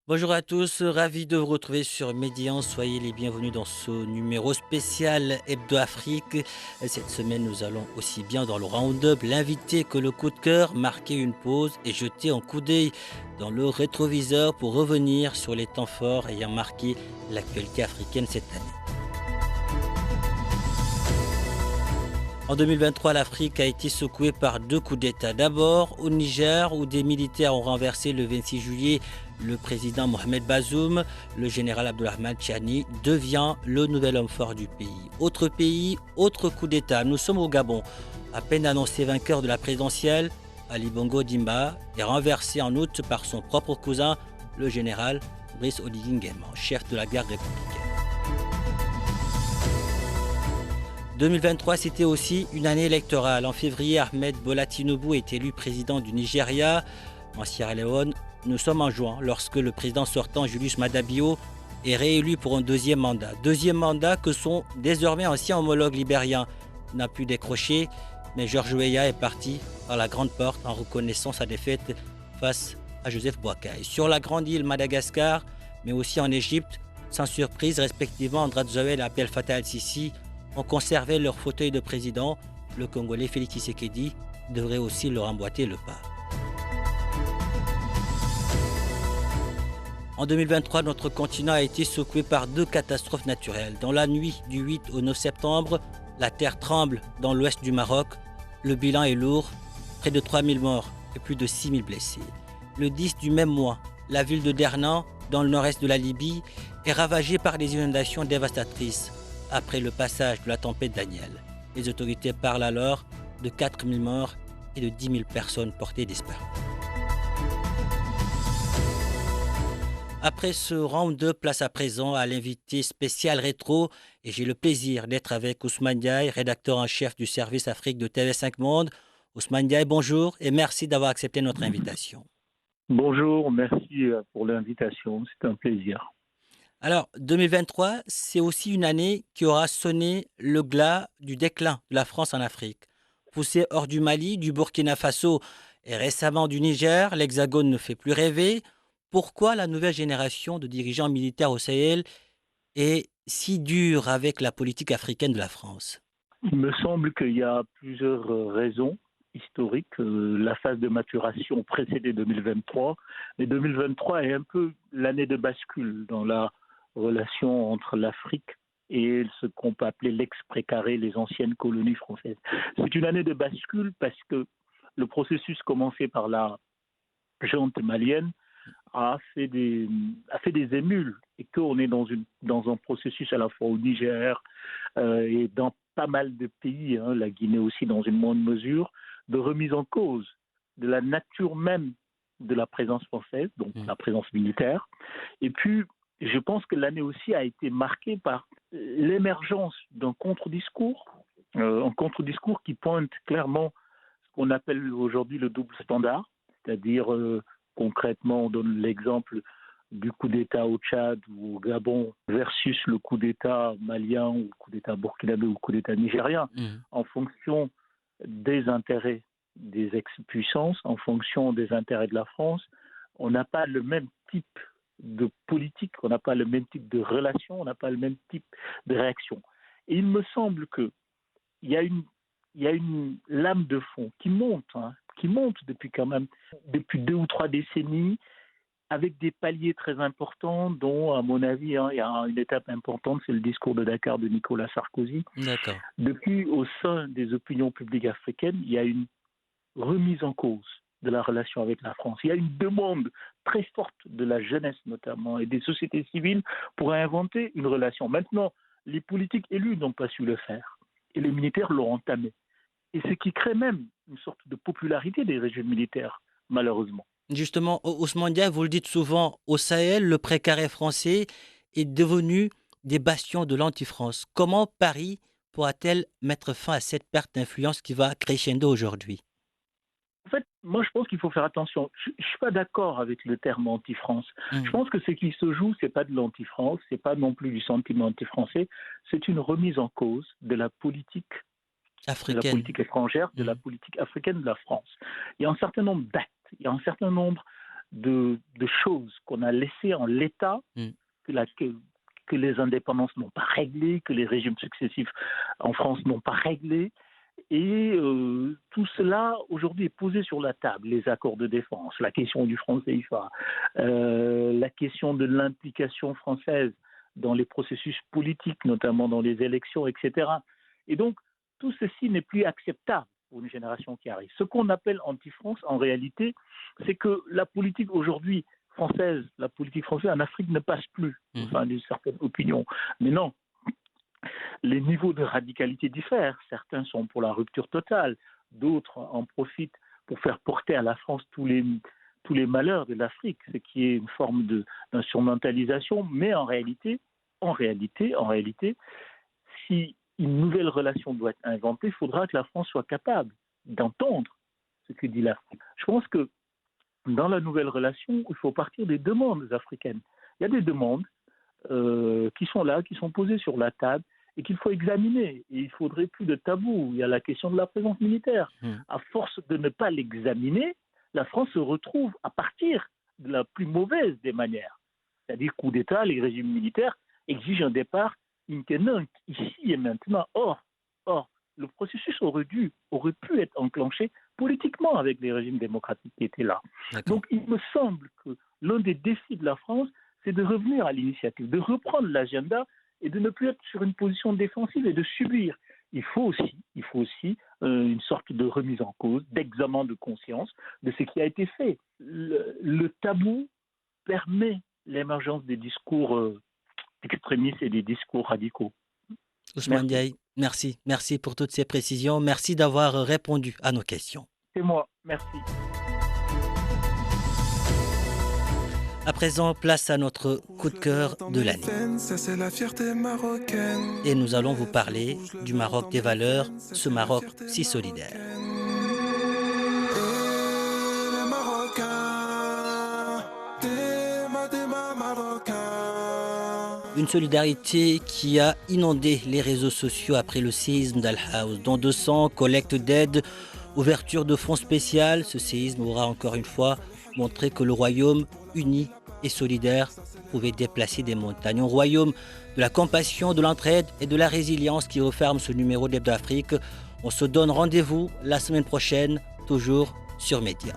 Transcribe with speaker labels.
Speaker 1: Bonjour à tous, ravi de vous retrouver sur Médian. Soyez les bienvenus dans ce numéro spécial Hebdo Afrique. Cette semaine, nous allons aussi bien dans le round-up, l'invité que le coup de cœur, marquer une pause et jeter un coup d'œil dans le rétroviseur pour revenir sur les temps forts ayant marqué l'actualité africaine cette année. En 2023, l'Afrique a été secouée par deux coups d'État. D'abord au Niger, où des militaires ont renversé le 26 juillet le président Mohamed Bazoum. Le général Abdourahmane Tchani devient le nouvel homme fort du pays, autre coup d'État. Nous sommes au Gabon. À peine annoncé vainqueur de la présidentielle, Ali Bongo Dimba est renversé en août par son propre cousin, le général Brice Oligui Nguema, chef de la garde républicaine. 2023, c'était aussi une année électorale. En février, Ahmed Bola Tinubu est élu président du Nigeria. En Sierra Leone, nous sommes en juin, lorsque le président sortant, Julius Maada Bio, est réélu pour un deuxième mandat. Deuxième mandat que son désormais ancien homologue libérien n'a pu décrocher, mais George Weah est parti par la grande porte en reconnaissant sa défaite face à Joseph Boakai. Sur la grande île Madagascar, mais aussi en Égypte, sans surprise, respectivement, Andrade Joël et Abdel Fattah el-Sisi ont conservé leur fauteuil de président. Le Congolais Félix Tshisekedi devrait aussi leur emboîter le pas. En 2023, notre continent a été secoué par deux catastrophes naturelles. Dans la nuit du 8 au 9 septembre, la terre tremble dans l'ouest du Maroc. Le bilan est lourd, près de 3000 morts et plus de 6000 blessés. Le 10 du même mois, la ville de Dernan, dans le nord-est de la Libye, est ravagée par des inondations dévastatrices après le passage de la tempête Daniel. Les autorités parlent alors de 4000 morts et de 10 000 personnes portées disparues. Après ce round-up, place à présent à l'invité spécial rétro et j'ai le plaisir d'être avec Ousmane Diaye, rédacteur en chef du service Afrique de TV5 Monde. Ousmane Diaye, bonjour et merci d'avoir accepté notre invitation.
Speaker 2: Bonjour, merci pour l'invitation, c'est un plaisir.
Speaker 1: Alors, 2023, c'est aussi une année qui aura sonné le glas du déclin de la France en Afrique. Poussé hors du Mali, du Burkina Faso et récemment du Niger, l'Hexagone ne fait plus rêver. Pourquoi la nouvelle génération de dirigeants militaires au Sahel est si dure avec la politique africaine de la France?
Speaker 2: Il me semble qu'il y a plusieurs raisons historiques. La phase de maturation précédait 2023, mais 2023 est un peu l'année de bascule dans la relation entre l'Afrique et ce qu'on peut appeler l'ex-précaré, les anciennes colonies françaises. C'est une année de bascule parce que le processus commencé par la junte malienne a fait des émules et qu'on est dans un processus à la fois au Niger et dans pas mal de pays, la Guinée aussi dans une moindre mesure, de remise en cause de la nature même de la présence française, donc la présence militaire. Et puis, je pense que l'année aussi a été marquée par l'émergence d'un contre-discours, un contre-discours qui pointe clairement ce qu'on appelle aujourd'hui le double standard, c'est-à-dire concrètement, on donne l'exemple du coup d'État au Tchad ou au Gabon versus le coup d'État malien ou le coup d'État burkinabé ou le coup d'État nigérien, en fonction des intérêts des ex-puissances, en fonction des intérêts de la France, on n'a pas le même type de politique, on n'a pas le même type de relation, on n'a pas le même type de réaction. Et il me semble qu'il y a une il y a une lame de fond qui monte depuis quand même, depuis 2 ou 3 décennies, avec des paliers très importants, dont, à mon avis, il y a une étape importante, c'est le discours de Dakar de Nicolas Sarkozy.
Speaker 1: D'accord.
Speaker 2: Depuis, au sein des opinions publiques africaines, il y a une remise en cause de la relation avec la France. Il y a une demande très forte de la jeunesse notamment et des sociétés civiles pour inventer une relation. Maintenant, les politiques élus n'ont pas su le faire et les militaires l'ont entamé. Et ce qui crée même une sorte de popularité des régimes militaires, malheureusement.
Speaker 1: Justement, Ousmane Diaye, vous le dites souvent, au Sahel, le précaré français est devenu des bastions de l'anti-France. Comment Paris pourra-t-elle mettre fin à cette perte d'influence qui va crescendo aujourd'hui?
Speaker 2: En fait, moi, je pense qu'il faut faire attention. Je ne suis pas d'accord avec le terme anti-France. Je
Speaker 1: Mhm.
Speaker 2: pense que ce qui se joue, ce n'est pas de l'anti-France, ce n'est pas non plus du sentiment anti-français, c'est une remise en cause de la
Speaker 1: Africaine.
Speaker 2: politique étrangère, de la
Speaker 1: Mhm.
Speaker 2: politique africaine de la France. Il y a un certain nombre d'actes, il y a un certain nombre de choses qu'on a laissées en l'état, que les indépendances n'ont pas réglées, que les régimes successifs en France n'ont pas réglées. Et tout cela, aujourd'hui, est posé sur la table. Les accords de défense, la question du franc CFA, la question de l'implication française dans les processus politiques, notamment dans les élections, etc. Et donc, tout ceci n'est plus acceptable pour une génération qui arrive. Ce qu'on appelle anti-France, en réalité, c'est que la politique aujourd'hui française, la politique française en Afrique ne passe plus, enfin, d'une certaine opinion. Mais non, les niveaux de radicalité diffèrent. Certains sont pour la rupture totale, d'autres en profitent pour faire porter à la France tous les malheurs de l'Afrique, ce qui est une forme d'instrumentalisation. Mais en réalité, si une nouvelle relation doit être inventée, il faudra que la France soit capable d'entendre ce que dit l'Afrique. Je pense que dans la nouvelle relation, il faut partir des demandes africaines. Il y a des demandes qui sont là, qui sont posées sur la table et qu'il faut examiner. Et il faudrait plus de tabou. Il y a la question de la présence militaire. À force de ne pas l'examiner, la France se retrouve à partir de la plus mauvaise des manières. C'est-à-dire coup d'État, les régimes militaires exigent un départ maintenant, ici et maintenant. Or, le processus aurait pu être enclenché politiquement avec les régimes démocratiques qui étaient là. D'accord. Donc il me semble que l'un des défis de la France, c'est de revenir à l'initiative, de reprendre l'agenda et de ne plus être sur une position défensive et de subir. Il faut aussi une sorte de remise en cause, d'examen de conscience de ce qui a été fait. Le tabou permet l'émergence des discours extrémistes et des discours radicaux.
Speaker 1: Ousmane Diaye, merci. Merci pour toutes ces précisions. Merci d'avoir répondu à nos questions.
Speaker 2: C'est moi. Merci.
Speaker 1: À présent, place à notre coup de cœur de l'année. Et nous allons vous parler du Maroc des valeurs, ce Maroc si solidaire. Une solidarité qui a inondé les réseaux sociaux après le séisme d'Al Haouz. Don de sang, collecte d'aide, ouverture de fonds spéciaux. Ce séisme aura encore une fois montré que le royaume uni et solidaire pouvait déplacer des montagnes. Un royaume de la compassion, de l'entraide et de la résilience qui referme ce numéro d'Hebdo Afrique. On se donne rendez-vous la semaine prochaine, toujours sur Média.